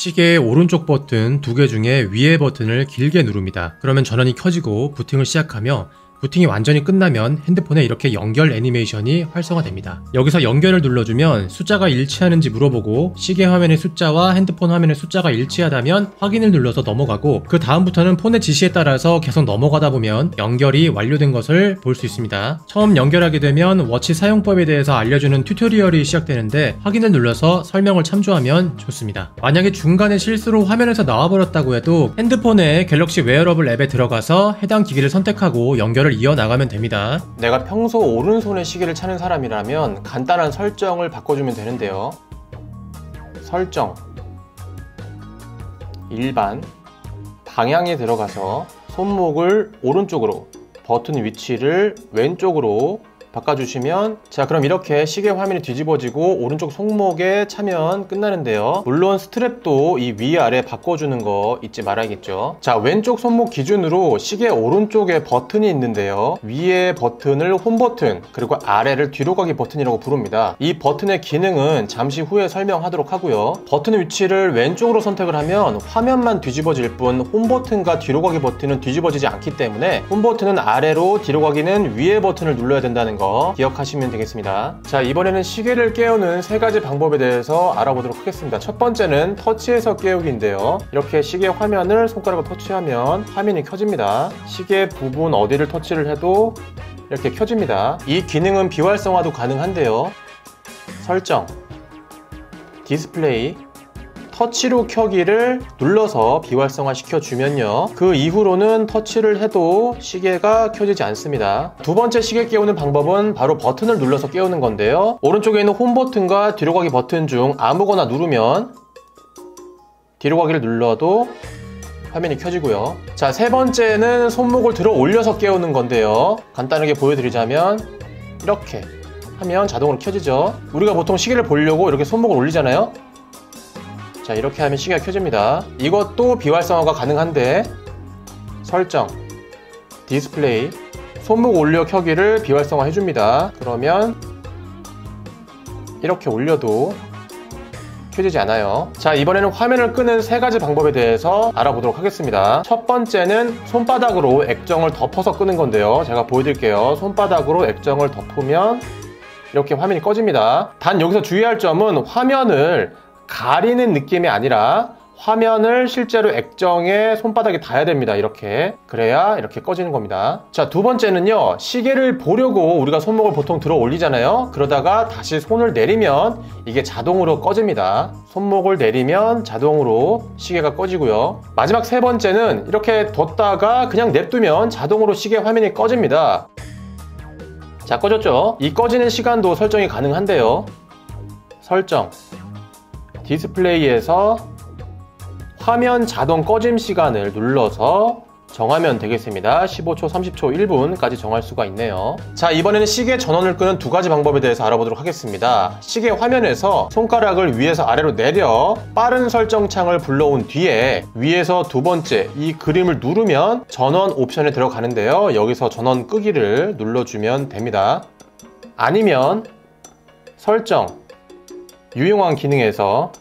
시계의 오른쪽 버튼 두 개 중에 위의 버튼을 길게 누릅니다. 그러면 전원이 켜지고 부팅을 시작하며 부팅이 완전히 끝나면 핸드폰에 이렇게 연결 애니메이션이 활성화됩니다. 여기서 연결을 눌러주면 숫자가 일치하는지 물어보고 시계 화면의 숫자와 핸드폰 화면의 숫자가 일치하다면 확인을 눌러서 넘어가고 그 다음부터는 폰의 지시에 따라서 계속 넘어가다 보면 연결이 완료된 것을 볼 수 있습니다. 처음 연결하게 되면 워치 사용법에 대해서 알려주는 튜토리얼이 시작되는데 확인을 눌러서 설명을 참조하면 좋습니다. 만약에 중간에 실수로 화면에서 나와버렸다고 해도 핸드폰의 갤럭시 웨어러블 앱에 들어가서 해당 기기를 선택하고 연결을 이어나가면 됩니다. 내가 평소 오른손에 시계를 차는 사람이라면 간단한 설정을 바꿔주면 되는데요. 설정, 일반, 방향에 들어가서 손목을 오른쪽으로, 버튼 위치를 왼쪽으로 바꿔주시면, 자 그럼 이렇게 시계 화면이 뒤집어지고 오른쪽 손목에 차면 끝나는데요. 물론 스트랩도 이 위아래 바꿔주는 거 잊지 말아야겠죠. 자 왼쪽 손목 기준으로 시계 오른쪽에 버튼이 있는데요. 위에 버튼을 홈 버튼, 그리고 아래를 뒤로 가기 버튼이라고 부릅니다. 이 버튼의 기능은 잠시 후에 설명하도록 하고요. 버튼 위치를 왼쪽으로 선택을 하면 화면만 뒤집어질 뿐 홈 버튼과 뒤로 가기 버튼은 뒤집어지지 않기 때문에 홈 버튼은 아래로, 뒤로 가기는 위에 버튼을 눌러야 된다는 거 기억하시면 되겠습니다. 자 이번에는 시계를 깨우는 세 가지 방법에 대해서 알아보도록 하겠습니다. 첫 번째는 터치해서 깨우기인데요. 이렇게 시계 화면을 손가락으로 터치하면 화면이 켜집니다. 시계 부분 어디를 터치를 해도 이렇게 켜집니다. 이 기능은 비활성화도 가능한데요. 설정, 디스플레이, 터치로 켜기를 눌러서 비활성화 시켜주면요, 그 이후로는 터치를 해도 시계가 켜지지 않습니다. 두 번째 시계 깨우는 방법은 바로 버튼을 눌러서 깨우는 건데요. 오른쪽에 있는 홈 버튼과 뒤로 가기 버튼 중 아무거나 누르면 뒤로 가기를 눌러도 화면이 켜지고요. 자, 세 번째는 손목을 들어 올려서 깨우는 건데요. 간단하게 보여드리자면 이렇게 하면 자동으로 켜지죠. 우리가 보통 시계를 보려고 이렇게 손목을 올리잖아요. 자 이렇게 하면 시계가 켜집니다. 이것도 비활성화가 가능한데, 설정, 디스플레이, 손목 올려 켜기를 비활성화 해줍니다. 그러면 이렇게 올려도 켜지지 않아요. 자 이번에는 화면을 끄는 세 가지 방법에 대해서 알아보도록 하겠습니다. 첫 번째는 손바닥으로 액정을 덮어서 끄는 건데요. 제가 보여드릴게요. 손바닥으로 액정을 덮으면 이렇게 화면이 꺼집니다. 단 여기서 주의할 점은 화면을 가리는 느낌이 아니라 화면을 실제로 액정에 손바닥에 닿아야 됩니다. 이렇게. 그래야 이렇게 꺼지는 겁니다. 자, 두 번째는요, 시계를 보려고 우리가 손목을 보통 들어 올리잖아요. 그러다가 다시 손을 내리면 이게 자동으로 꺼집니다. 손목을 내리면 자동으로 시계가 꺼지고요. 마지막 세 번째는 이렇게 뒀다가 그냥 냅두면 자동으로 시계 화면이 꺼집니다. 자, 꺼졌죠? 이 꺼지는 시간도 설정이 가능한데요. 설정, 디스플레이에서 화면 자동 꺼짐 시간을 눌러서 정하면 되겠습니다. 15초, 30초, 1분까지 정할 수가 있네요. 자, 이번에는 시계 전원을 끄는 두 가지 방법에 대해서 알아보도록 하겠습니다. 시계 화면에서 손가락을 위에서 아래로 내려 빠른 설정 창을 불러온 뒤에 위에서 두 번째 이 그림을 누르면 전원 옵션에 들어가는데요. 여기서 전원 끄기를 눌러주면 됩니다. 아니면 설정, 유용한 기능에서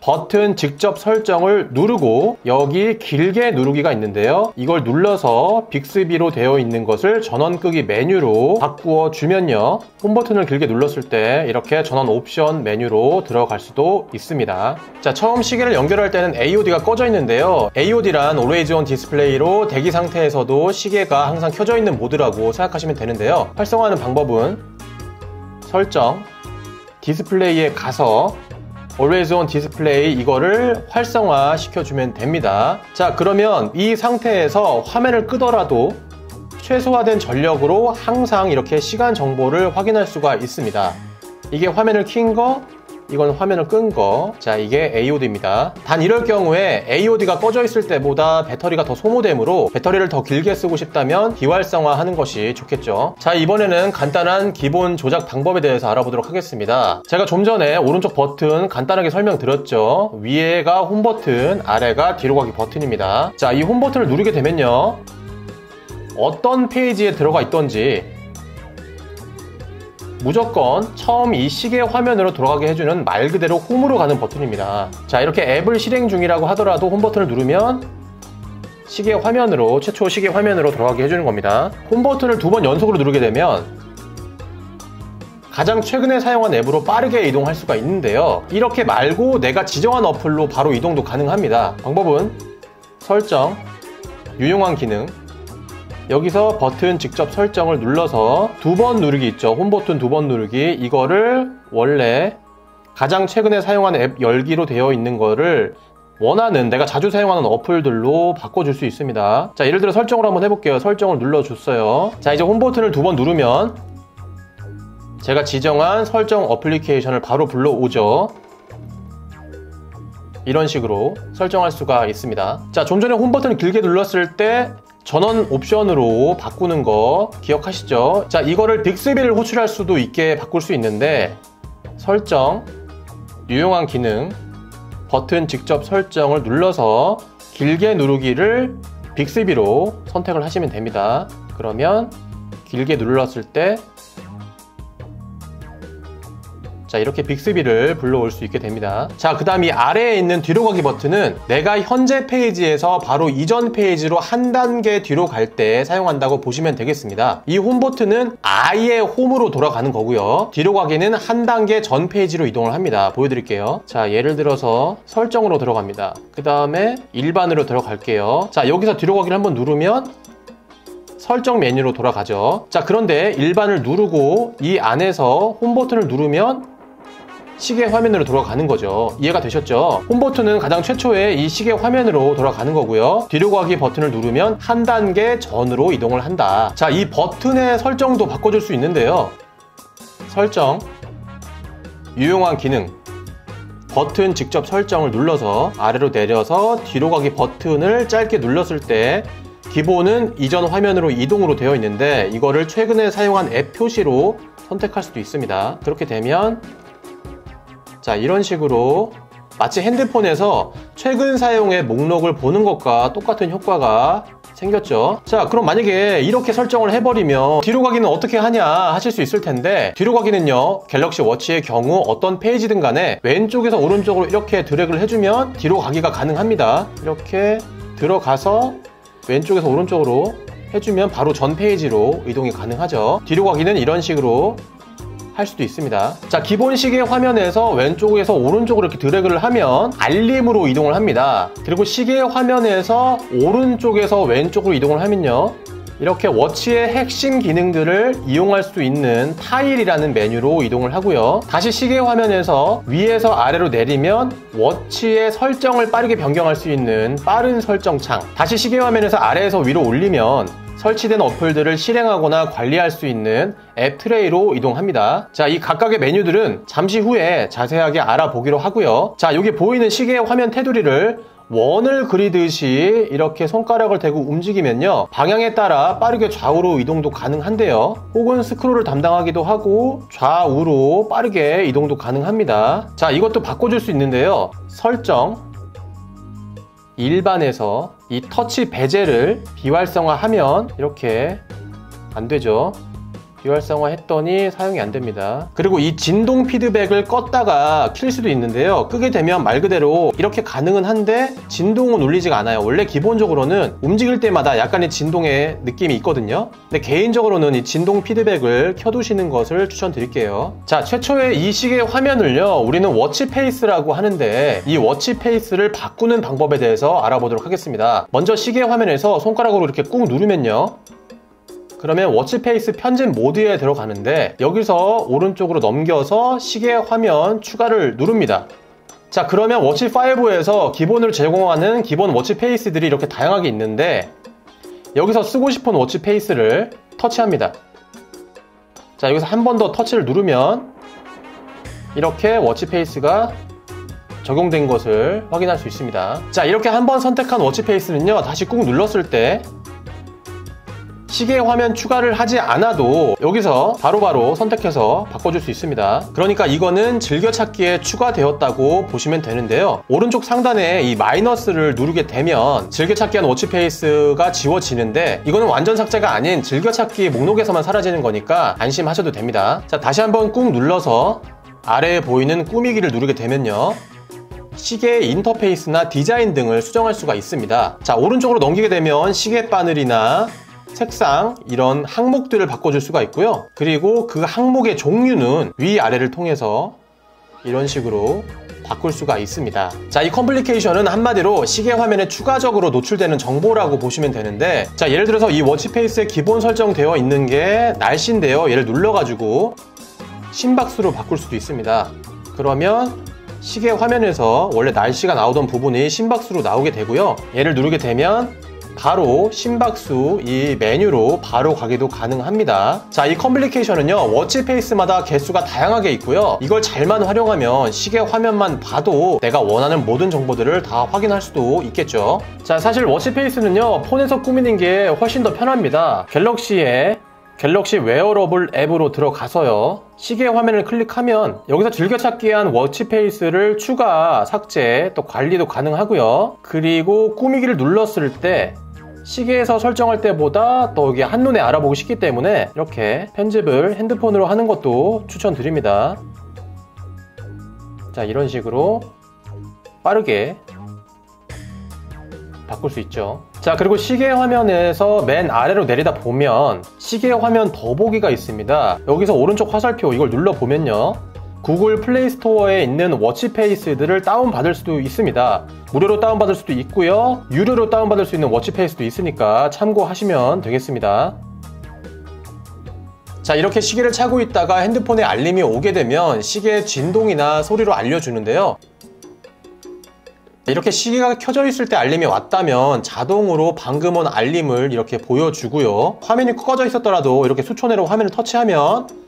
버튼 직접 설정을 누르고 여기 길게 누르기가 있는데요. 이걸 눌러서 빅스비로 되어 있는 것을 전원 끄기 메뉴로 바꾸어 주면요, 홈 버튼을 길게 눌렀을 때 이렇게 전원 옵션 메뉴로 들어갈 수도 있습니다. 자, 처음 시계를 연결할 때는 AOD가 꺼져 있는데요. AOD란 Always On 디스플레이로 대기 상태에서도 시계가 항상 켜져 있는 모드라고 생각하시면 되는데요. 활성화하는 방법은 설정, 디스플레이에 가서 Always On 디스플레이 이거를 활성화 시켜주면 됩니다. 자, 그러면 이 상태에서 화면을 끄더라도 최소화된 전력으로 항상 이렇게 시간 정보를 확인할 수가 있습니다. 이게 화면을 킨 거, 이건 화면을 끈 거. 자, 이게 AOD입니다. 단 이럴 경우에 AOD가 꺼져 있을 때보다 배터리가 더 소모되므로 배터리를 더 길게 쓰고 싶다면 비활성화 하는 것이 좋겠죠. 자, 이번에는 간단한 기본 조작 방법에 대해서 알아보도록 하겠습니다. 제가 좀 전에 오른쪽 버튼 간단하게 설명드렸죠. 위에가 홈 버튼, 아래가 뒤로 가기 버튼입니다. 자, 이 홈 버튼을 누르게 되면요, 어떤 페이지에 들어가 있던지 무조건 처음 이 시계 화면으로 돌아가게 해주는 말 그대로 홈으로 가는 버튼입니다. 자, 이렇게 앱을 실행 중이라고 하더라도 홈 버튼을 누르면 시계 화면으로, 최초 시계 화면으로 돌아가게 해주는 겁니다. 홈 버튼을 2번 연속으로 누르게 되면 가장 최근에 사용한 앱으로 빠르게 이동할 수가 있는데요. 이렇게 말고 내가 지정한 어플로 바로 이동도 가능합니다. 방법은 설정, 유용한 기능, 여기서 버튼 직접 설정을 눌러서 2번 누르기 있죠. 홈 버튼 2번 누르기, 이거를 원래 가장 최근에 사용한 앱 열기로 되어 있는 거를 원하는, 내가 자주 사용하는 어플들로 바꿔줄 수 있습니다. 자, 예를 들어 설정을 한번 해볼게요. 설정을 눌러줬어요. 자, 이제 홈 버튼을 2번 누르면 제가 지정한 설정 어플리케이션을 바로 불러오죠. 이런 식으로 설정할 수가 있습니다. 자, 좀 전에 홈 버튼을 길게 눌렀을 때 전원 옵션으로 바꾸는 거 기억하시죠? 자, 이거를 빅스비를 호출할 수도 있게 바꿀 수 있는데, 설정, 유용한 기능, 버튼 직접 설정을 눌러서 길게 누르기를 빅스비로 선택을 하시면 됩니다. 그러면 길게 눌렀을 때 자, 이렇게 빅스비를 불러올 수 있게 됩니다. 자, 그 다음 이 아래에 있는 뒤로 가기 버튼은 내가 현재 페이지에서 바로 이전 페이지로 한 단계 뒤로 갈 때 사용한다고 보시면 되겠습니다. 이 홈 버튼은 아예 홈으로 돌아가는 거고요. 뒤로 가기는 한 단계 전 페이지로 이동을 합니다. 보여드릴게요. 자, 예를 들어서 설정으로 들어갑니다. 그 다음에 일반으로 들어갈게요. 자, 여기서 뒤로 가기를 한번 누르면 설정 메뉴로 돌아가죠. 자, 그런데 일반을 누르고 이 안에서 홈 버튼을 누르면 시계 화면으로 돌아가는 거죠. 이해가 되셨죠? 홈 버튼은 가장 최초에 이 시계 화면으로 돌아가는 거고요. 뒤로 가기 버튼을 누르면 한 단계 전으로 이동을 한다. 자, 이 버튼의 설정도 바꿔줄 수 있는데요. 설정, 유용한 기능, 버튼 직접 설정을 눌러서 아래로 내려서 뒤로 가기 버튼을 짧게 눌렀을 때 기본은 이전 화면으로 이동으로 되어 있는데 이거를 최근에 사용한 앱 표시로 선택할 수도 있습니다. 그렇게 되면 자, 이런 식으로 마치 핸드폰에서 최근 사용의 목록을 보는 것과 똑같은 효과가 생겼죠. 자, 그럼 만약에 이렇게 설정을 해버리면 뒤로 가기는 어떻게 하냐 하실 수 있을 텐데, 뒤로 가기는요, 갤럭시 워치의 경우 어떤 페이지든 간에 왼쪽에서 오른쪽으로 이렇게 드래그를 해주면 뒤로 가기가 가능합니다. 이렇게 들어가서 왼쪽에서 오른쪽으로 해주면 바로 전 페이지로 이동이 가능하죠. 뒤로 가기는 이런 식으로 할 수도 있습니다. 자, 기본 시계 화면에서 왼쪽에서 오른쪽으로 이렇게 드래그를 하면 알림으로 이동을 합니다. 그리고 시계 화면에서 오른쪽에서 왼쪽으로 이동을 하면요, 이렇게 워치의 핵심 기능들을 이용할 수 있는 타일이라는 메뉴로 이동을 하고요. 다시 시계 화면에서 위에서 아래로 내리면 워치의 설정을 빠르게 변경할 수 있는 빠른 설정 창, 다시 시계 화면에서 아래에서 위로 올리면 설치된 어플들을 실행하거나 관리할 수 있는 앱 트레이로 이동합니다. 자, 이 각각의 메뉴들은 잠시 후에 자세하게 알아보기로 하고요. 자, 여기 보이는 시계 화면 테두리를 원을 그리듯이 이렇게 손가락을 대고 움직이면요, 방향에 따라 빠르게 좌우로 이동도 가능한데요, 혹은 스크롤을 담당하기도 하고 좌우로 빠르게 이동도 가능합니다. 자, 이것도 바꿔줄 수 있는데요, 설정, 일반에서 이 터치 베젤을 비활성화하면 이렇게 안 되죠. 비활성화 했더니 사용이 안 됩니다. 그리고 이 진동 피드백을 껐다가 킬 수도 있는데요, 끄게 되면 말 그대로 이렇게 가능은 한데 진동은 울리지가 않아요. 원래 기본적으로는 움직일 때마다 약간의 진동의 느낌이 있거든요. 근데 개인적으로는 이 진동 피드백을 켜두시는 것을 추천드릴게요. 자, 최초의 이 시계 화면을요, 우리는 워치 페이스라고 하는데 이 워치 페이스를 바꾸는 방법에 대해서 알아보도록 하겠습니다. 먼저 시계 화면에서 손가락으로 이렇게 꾹 누르면요, 그러면 워치페이스 편집 모드에 들어가는데 여기서 오른쪽으로 넘겨서 시계 화면 추가를 누릅니다. 자, 그러면 워치5에서 기본으로 제공하는 기본 워치페이스들이 이렇게 다양하게 있는데 여기서 쓰고 싶은 워치페이스를 터치합니다. 자, 여기서 한 번 더 터치를 누르면 이렇게 워치페이스가 적용된 것을 확인할 수 있습니다. 자, 이렇게 한 번 선택한 워치페이스는요, 다시 꾹 눌렀을 때 시계 화면 추가를 하지 않아도 여기서 바로바로 선택해서 바꿔줄 수 있습니다. 그러니까 이거는 즐겨찾기에 추가되었다고 보시면 되는데요. 오른쪽 상단에 이 마이너스를 누르게 되면 즐겨찾기한 워치페이스가 지워지는데 이거는 완전 삭제가 아닌 즐겨찾기 목록에서만 사라지는 거니까 안심하셔도 됩니다. 자, 다시 한번 꾹 눌러서 아래에 보이는 꾸미기를 누르게 되면요, 시계의 인터페이스나 디자인 등을 수정할 수가 있습니다. 자, 오른쪽으로 넘기게 되면 시계 바늘이나 색상, 이런 항목들을 바꿔줄 수가 있고요. 그리고 그 항목의 종류는 위아래를 통해서 이런 식으로 바꿀 수가 있습니다. 자, 이 컴플리케이션은 한마디로 시계 화면에 추가적으로 노출되는 정보라고 보시면 되는데, 자, 예를 들어서 이 워치페이스에 기본 설정되어 있는 게 날씨인데요. 얘를 눌러가지고 심박수로 바꿀 수도 있습니다. 그러면 시계 화면에서 원래 날씨가 나오던 부분이 심박수로 나오게 되고요. 얘를 누르게 되면 바로 심박수 이 메뉴로 바로 가기도 가능합니다. 자, 이 컴플리케이션은요, 워치페이스마다 개수가 다양하게 있고요. 이걸 잘만 활용하면 시계 화면만 봐도 내가 원하는 모든 정보들을 다 확인할 수도 있겠죠. 자, 사실 워치페이스는요, 폰에서 꾸미는 게 훨씬 더 편합니다. 갤럭시 웨어러블 앱으로 들어가서요, 시계 화면을 클릭하면 여기서 즐겨찾기에 한 워치페이스를 추가, 삭제, 또 관리도 가능하고요. 그리고 꾸미기를 눌렀을 때 시계에서 설정할 때보다 더 여기 한눈에 알아보기 쉽기 때문에 이렇게 편집을 핸드폰으로 하는 것도 추천드립니다. 자, 이런 식으로 빠르게 바꿀 수 있죠. 자, 그리고 시계 화면에서 맨 아래로 내리다 보면 시계 화면 더보기가 있습니다. 여기서 오른쪽 화살표 이걸 눌러보면요, 구글 플레이 스토어에 있는 워치페이스들을 다운받을 수도 있습니다. 무료로 다운받을 수도 있고요, 유료로 다운받을 수 있는 워치페이스도 있으니까 참고하시면 되겠습니다. 자, 이렇게 시계를 차고 있다가 핸드폰에 알림이 오게 되면 시계의 진동이나 소리로 알려주는데요, 이렇게 시계가 켜져 있을 때 알림이 왔다면 자동으로 방금 온 알림을 이렇게 보여주고요, 화면이 꺼져 있었더라도 이렇게 수초내로 화면을 터치하면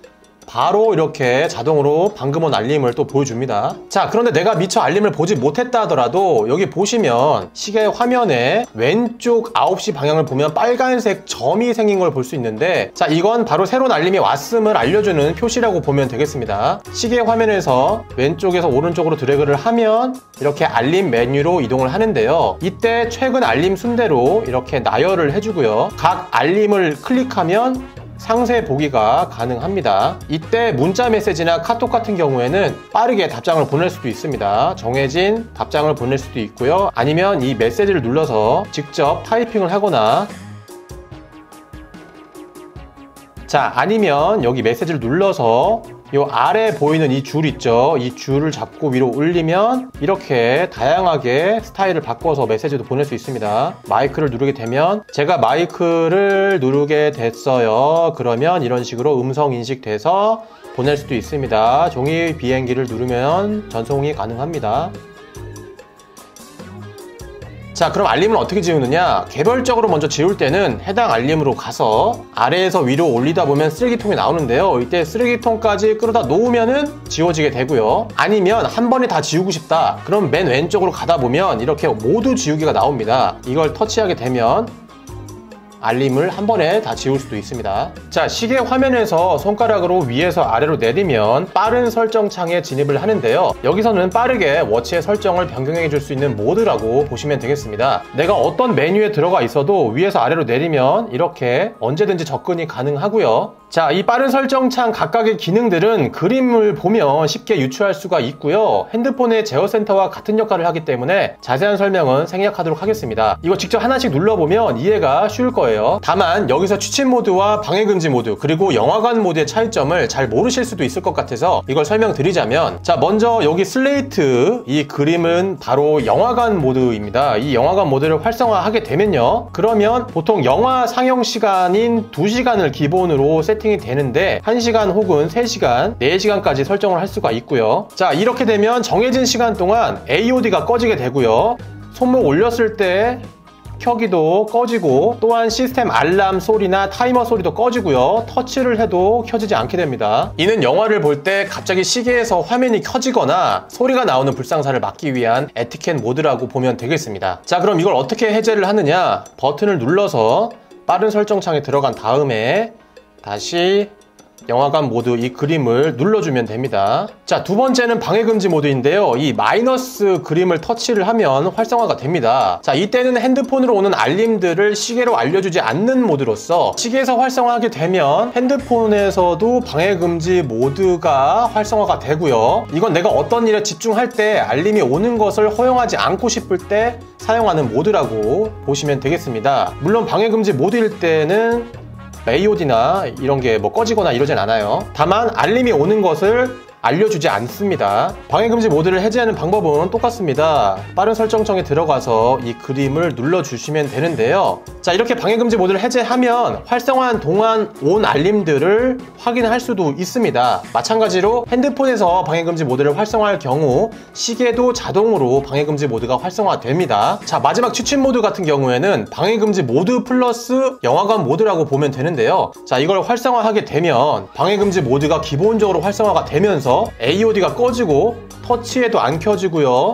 바로 이렇게 자동으로 방금 온 알림을 또 보여줍니다. 자, 그런데 내가 미처 알림을 보지 못했다 하더라도 여기 보시면 시계 화면에 왼쪽 9시 방향을 보면 빨간색 점이 생긴 걸 볼 수 있는데, 자, 이건 바로 새로운 알림이 왔음을 알려주는 표시라고 보면 되겠습니다. 시계 화면에서 왼쪽에서 오른쪽으로 드래그를 하면 이렇게 알림 메뉴로 이동을 하는데요, 이때 최근 알림 순대로 이렇게 나열을 해주고요, 각 알림을 클릭하면 상세 보기가 가능합니다. 이때 문자 메시지나 카톡 같은 경우에는 빠르게 답장을 보낼 수도 있습니다. 정해진 답장을 보낼 수도 있고요, 아니면 이 메시지를 눌러서 직접 타이핑을 하거나, 자, 아니면 여기 메시지를 눌러서 요 아래 보이는 이 줄 있죠, 이 줄을 잡고 위로 올리면 이렇게 다양하게 스타일을 바꿔서 메시지도 보낼 수 있습니다. 마이크를 누르게 되면, 제가 마이크를 누르게 됐어요, 그러면 이런 식으로 음성 인식돼서 보낼 수도 있습니다. 종이 비행기를 누르면 전송이 가능합니다. 자, 그럼 알림을 어떻게 지우느냐? 개별적으로 먼저 지울 때는 해당 알림으로 가서 아래에서 위로 올리다 보면 쓰레기통이 나오는데요, 이때 쓰레기통까지 끌어다 놓으면은 지워지게 되고요, 아니면 한 번에 다 지우고 싶다, 그럼 맨 왼쪽으로 가다 보면 이렇게 모두 지우기가 나옵니다. 이걸 터치하게 되면 알림을 한 번에 다 지울 수도 있습니다. 자, 시계 화면에서 손가락으로 위에서 아래로 내리면 빠른 설정 창에 진입을 하는데요, 여기서는 빠르게 워치의 설정을 변경해 줄 수 있는 모드라고 보시면 되겠습니다. 내가 어떤 메뉴에 들어가 있어도 위에서 아래로 내리면 이렇게 언제든지 접근이 가능하고요. 자, 이 빠른 설정 창 각각의 기능들은 그림을 보면 쉽게 유추할 수가 있고요, 핸드폰의 제어 센터와 같은 역할을 하기 때문에 자세한 설명은 생략하도록 하겠습니다. 이거 직접 하나씩 눌러보면 이해가 쉬울 거예요. 다만 여기서 취침 모드와 방해금지 모드, 그리고 영화관 모드의 차이점을 잘 모르실 수도 있을 것 같아서 이걸 설명드리자면, 자, 먼저 여기 슬레이트 이 그림은 바로 영화관 모드입니다. 이 영화관 모드를 활성화하게 되면요, 그러면 보통 영화 상영 시간인 2시간을 기본으로 세팅이 되는데 1시간 혹은 3시간, 4시간까지 설정을 할 수가 있고요. 자, 이렇게 되면 정해진 시간 동안 AOD가 꺼지게 되고요, 손목 올렸을 때 켜기도 꺼지고, 또한 시스템 알람 소리나 타이머 소리도 꺼지고요, 터치를 해도 켜지지 않게 됩니다. 이는 영화를 볼 때 갑자기 시계에서 화면이 켜지거나 소리가 나오는 불상사를 막기 위한 에티켓 모드라고 보면 되겠습니다. 자, 그럼 이걸 어떻게 해제를 하느냐? 버튼을 눌러서 빠른 설정 창에 들어간 다음에 다시 영화관 모드 이 그림을 눌러주면 됩니다. 자, 두 번째는 방해금지 모드인데요. 이 마이너스 그림을 터치를 하면 활성화가 됩니다. 자, 이때는 핸드폰으로 오는 알림들을 시계로 알려주지 않는 모드로서 시계에서 활성화하게 되면 핸드폰에서도 방해금지 모드가 활성화가 되고요. 이건 내가 어떤 일에 집중할 때 알림이 오는 것을 허용하지 않고 싶을 때 사용하는 모드라고 보시면 되겠습니다. 물론 방해금지 모드일 때는 AOD나 이런 게 뭐 꺼지거나 이러진 않아요. 다만 알림이 오는 것을 알려주지 않습니다. 방해금지 모드를 해제하는 방법은 똑같습니다. 빠른 설정창에 들어가서 이 그림을 눌러주시면 되는데요. 자, 이렇게 방해금지 모드를 해제하면 활성화한 동안 온 알림들을 확인할 수도 있습니다. 마찬가지로 핸드폰에서 방해금지 모드를 활성화할 경우 시계도 자동으로 방해금지 모드가 활성화됩니다. 자, 마지막 추천 모드 같은 경우에는 방해금지 모드 플러스 영화관 모드라고 보면 되는데요. 자, 이걸 활성화하게 되면 방해금지 모드가 기본적으로 활성화가 되면서 AOD가 꺼지고 터치해도 안 켜지고요.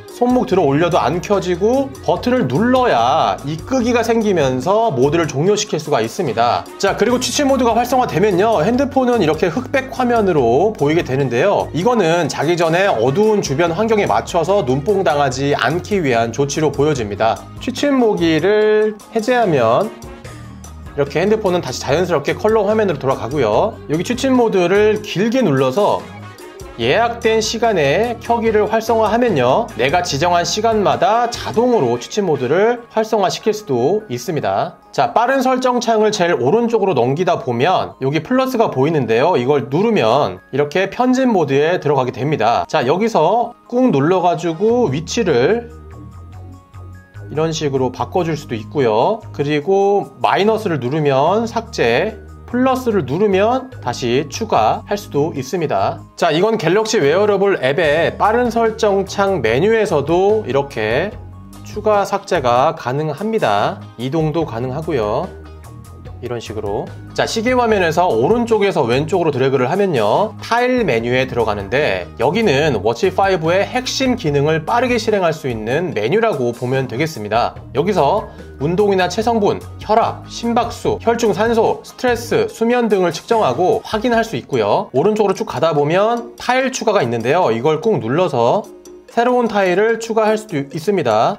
손목 들어 올려도 안 켜지고 버튼을 눌러야 이 끄기가 생기면서 모드를 종료시킬 수가 있습니다. 자, 그리고 취침 모드가 활성화되면요, 핸드폰은 이렇게 흑백 화면으로 보이게 되는데요. 이거는 자기 전에 어두운 주변 환경에 맞춰서 눈뽕 당하지 않기 위한 조치로 보여집니다. 취침 모기를 해제하면 이렇게 핸드폰은 다시 자연스럽게 컬러 화면으로 돌아가고요. 여기 취침 모드를 길게 눌러서 예약된 시간에 켜기를 활성화하면요, 내가 지정한 시간마다 자동으로 취침 모드를 활성화시킬 수도 있습니다. 자, 빠른 설정 창을 제일 오른쪽으로 넘기다 보면 여기 플러스가 보이는데요. 이걸 누르면 이렇게 편집 모드에 들어가게 됩니다. 자, 여기서 꾹 눌러가지고 위치를 이런 식으로 바꿔줄 수도 있고요. 그리고 마이너스를 누르면 삭제, 플러스를 누르면 다시 추가할 수도 있습니다. 자, 이건 갤럭시 웨어러블 앱의 빠른 설정창 메뉴에서도 이렇게 추가 삭제가 가능합니다. 이동도 가능하고요. 이런 식으로. 자, 시계 화면에서 오른쪽에서 왼쪽으로 드래그를 하면요, 타일 메뉴에 들어가는데 여기는 워치5의 핵심 기능을 빠르게 실행할 수 있는 메뉴라고 보면 되겠습니다. 여기서 운동이나 체성분, 혈압, 심박수, 혈중 산소, 스트레스, 수면 등을 측정하고 확인할 수 있고요. 오른쪽으로 쭉 가다 보면 타일 추가가 있는데요. 이걸 꾹 눌러서 새로운 타일을 추가할 수도 있습니다.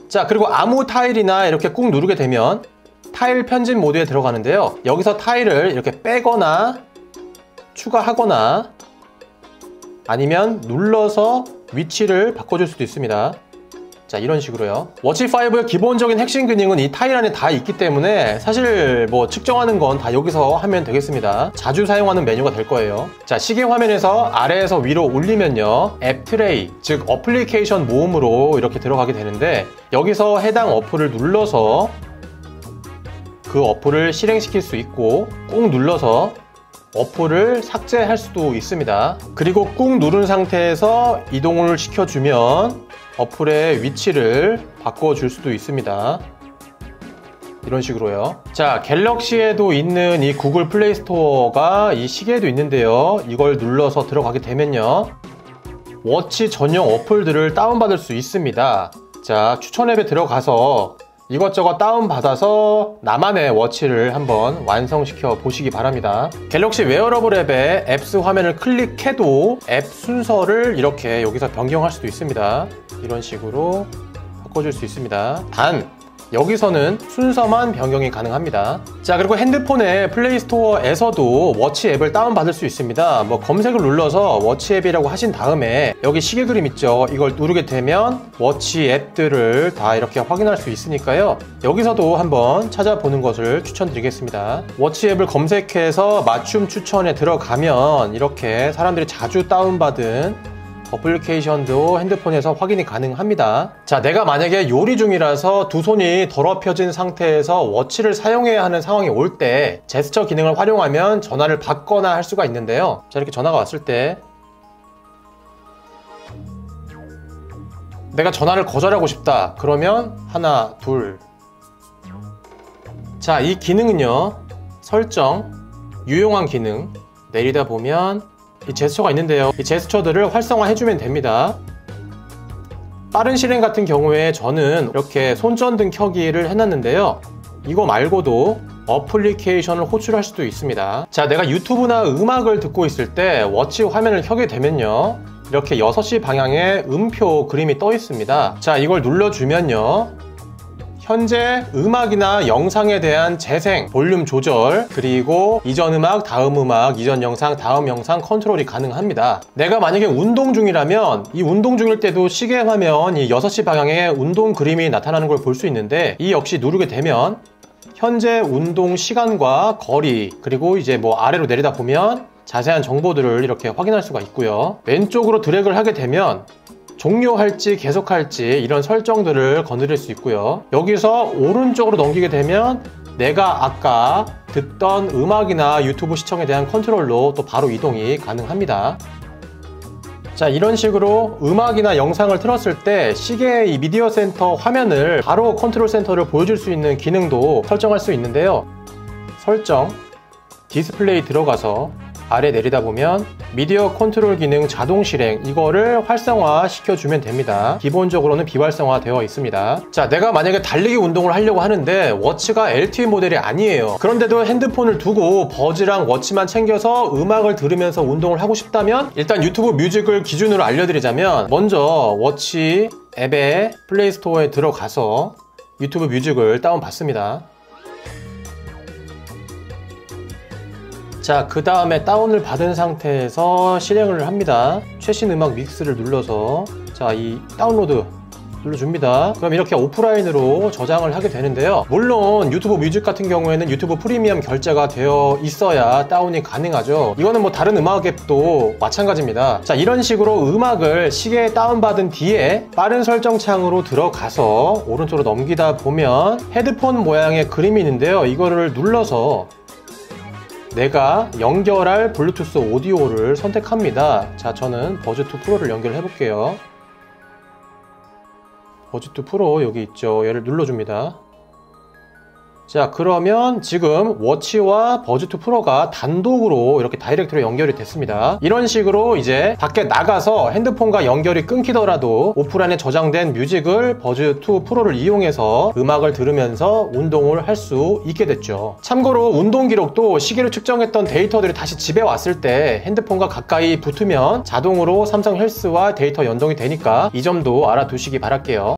자, 그리고 아무 타일이나 이렇게 꾹 누르게 되면 타일 편집 모드에 들어가는데요. 여기서 타일을 이렇게 빼거나 추가하거나 아니면 눌러서 위치를 바꿔줄 수도 있습니다. 자, 이런 식으로요. 워치5의 기본적인 핵심 기능은 이 타일 안에 다 있기 때문에 사실 뭐 측정하는 건 다 여기서 하면 되겠습니다. 자주 사용하는 메뉴가 될 거예요. 자, 시계 화면에서 아래에서 위로 올리면요, 앱 트레이, 즉 어플리케이션 모음으로 이렇게 들어가게 되는데 여기서 해당 어플을 눌러서 그 어플을 실행시킬 수 있고 꾹 눌러서 어플을 삭제할 수도 있습니다. 그리고 꾹 누른 상태에서 이동을 시켜주면 어플의 위치를 바꿔줄 수도 있습니다. 이런 식으로요. 자, 갤럭시에도 있는 이 구글 플레이 스토어가 이 시계에도 있는데요. 이걸 눌러서 들어가게 되면요, 워치 전용 어플들을 다운받을 수 있습니다. 자, 추천 앱에 들어가서 이것저것 다운받아서 나만의 워치를 한번 완성시켜 보시기 바랍니다. 갤럭시 웨어러블 앱의 앱스 화면을 클릭해도 앱 순서를 이렇게 여기서 변경할 수도 있습니다. 이런 식으로 바꿔줄 수 있습니다. 단 여기서는 순서만 변경이 가능합니다. 자, 그리고 핸드폰의 플레이스토어에서도 워치 앱을 다운받을 수 있습니다. 뭐 검색을 눌러서 워치 앱이라고 하신 다음에 여기 시계 그림 있죠? 이걸 누르게 되면 워치 앱들을 다 이렇게 확인할 수 있으니까요, 여기서도 한번 찾아보는 것을 추천드리겠습니다. 워치 앱을 검색해서 맞춤 추천에 들어가면 이렇게 사람들이 자주 다운받은 어플리케이션도 핸드폰에서 확인이 가능합니다. 자, 내가 만약에 요리 중이라서 두 손이 더럽혀진 상태에서 워치를 사용해야 하는 상황이 올 때 제스처 기능을 활용하면 전화를 받거나 할 수가 있는데요. 자, 이렇게 전화가 왔을 때 내가 전화를 거절하고 싶다 그러면 하나, 둘. 자, 이 기능은요, 설정, 유용한 기능 내리다 보면 이 제스처가 있는데요, 이 제스처들을 활성화해주면 됩니다. 빠른 실행 같은 경우에 저는 이렇게 손전등 켜기를 해놨는데요, 이거 말고도 어플리케이션을 호출할 수도 있습니다. 자, 내가 유튜브나 음악을 듣고 있을 때 워치 화면을 켜게 되면요, 이렇게 6시 방향에 음표 그림이 떠 있습니다. 자, 이걸 눌러주면요, 현재 음악이나 영상에 대한 재생, 볼륨 조절, 그리고 이전 음악, 다음 음악, 이전 영상, 다음 영상 컨트롤이 가능합니다. 내가 만약에 운동 중이라면 이 운동 중일 때도 시계 화면 이 6시 방향에 운동 그림이 나타나는 걸 볼 수 있는데, 이 역시 누르게 되면 현재 운동 시간과 거리, 그리고 이제 뭐 아래로 내리다 보면 자세한 정보들을 이렇게 확인할 수가 있고요. 왼쪽으로 드래그를 하게 되면 종료할지 계속할지 이런 설정들을 건드릴 수 있고요. 여기서 오른쪽으로 넘기게 되면 내가 아까 듣던 음악이나 유튜브 시청에 대한 컨트롤로 또 바로 이동이 가능합니다. 자, 이런 식으로 음악이나 영상을 틀었을 때 시계의 이 미디어 센터 화면을 바로 컨트롤 센터를 보여줄 수 있는 기능도 설정할 수 있는데요. 설정, 디스플레이 들어가서 아래 내리다 보면 미디어 컨트롤 기능 자동 실행, 이거를 활성화 시켜주면 됩니다. 기본적으로는 비활성화 되어 있습니다. 자, 내가 만약에 달리기 운동을 하려고 하는데 워치가 LTE 모델이 아니에요. 그런데도 핸드폰을 두고 버즈랑 워치만 챙겨서 음악을 들으면서 운동을 하고 싶다면, 일단 유튜브 뮤직을 기준으로 알려드리자면, 먼저 워치 앱의 플레이 스토어에 들어가서 유튜브 뮤직을 다운받습니다. 자, 그 다음에 다운을 받은 상태에서 실행을 합니다. 최신 음악 믹스를 눌러서, 자, 이 다운로드 눌러줍니다. 그럼 이렇게 오프라인으로 저장을 하게 되는데요. 물론 유튜브 뮤직 같은 경우에는 유튜브 프리미엄 결제가 되어 있어야 다운이 가능하죠. 이거는 뭐 다른 음악 앱도 마찬가지입니다. 자, 이런 식으로 음악을 시계에 다운받은 뒤에 빠른 설정 창으로 들어가서 오른쪽으로 넘기다 보면 헤드폰 모양의 그림이 있는데요. 이거를 눌러서 내가 연결할 블루투스 오디오를 선택합니다. 자, 저는 버즈2 프로를 연결해 볼게요. 버즈2 프로 여기 있죠. 얘를 눌러줍니다. 자, 그러면 지금 워치와 버즈2 프로가 단독으로 이렇게 다이렉트로 연결이 됐습니다. 이런 식으로 이제 밖에 나가서 핸드폰과 연결이 끊기더라도 오프라인에 저장된 뮤직을 버즈2 프로를 이용해서 음악을 들으면서 운동을 할 수 있게 됐죠. 참고로 운동 기록도 시계로 측정했던 데이터들이 다시 집에 왔을 때 핸드폰과 가까이 붙으면 자동으로 삼성 헬스와 데이터 연동이 되니까 이 점도 알아두시기 바랄게요.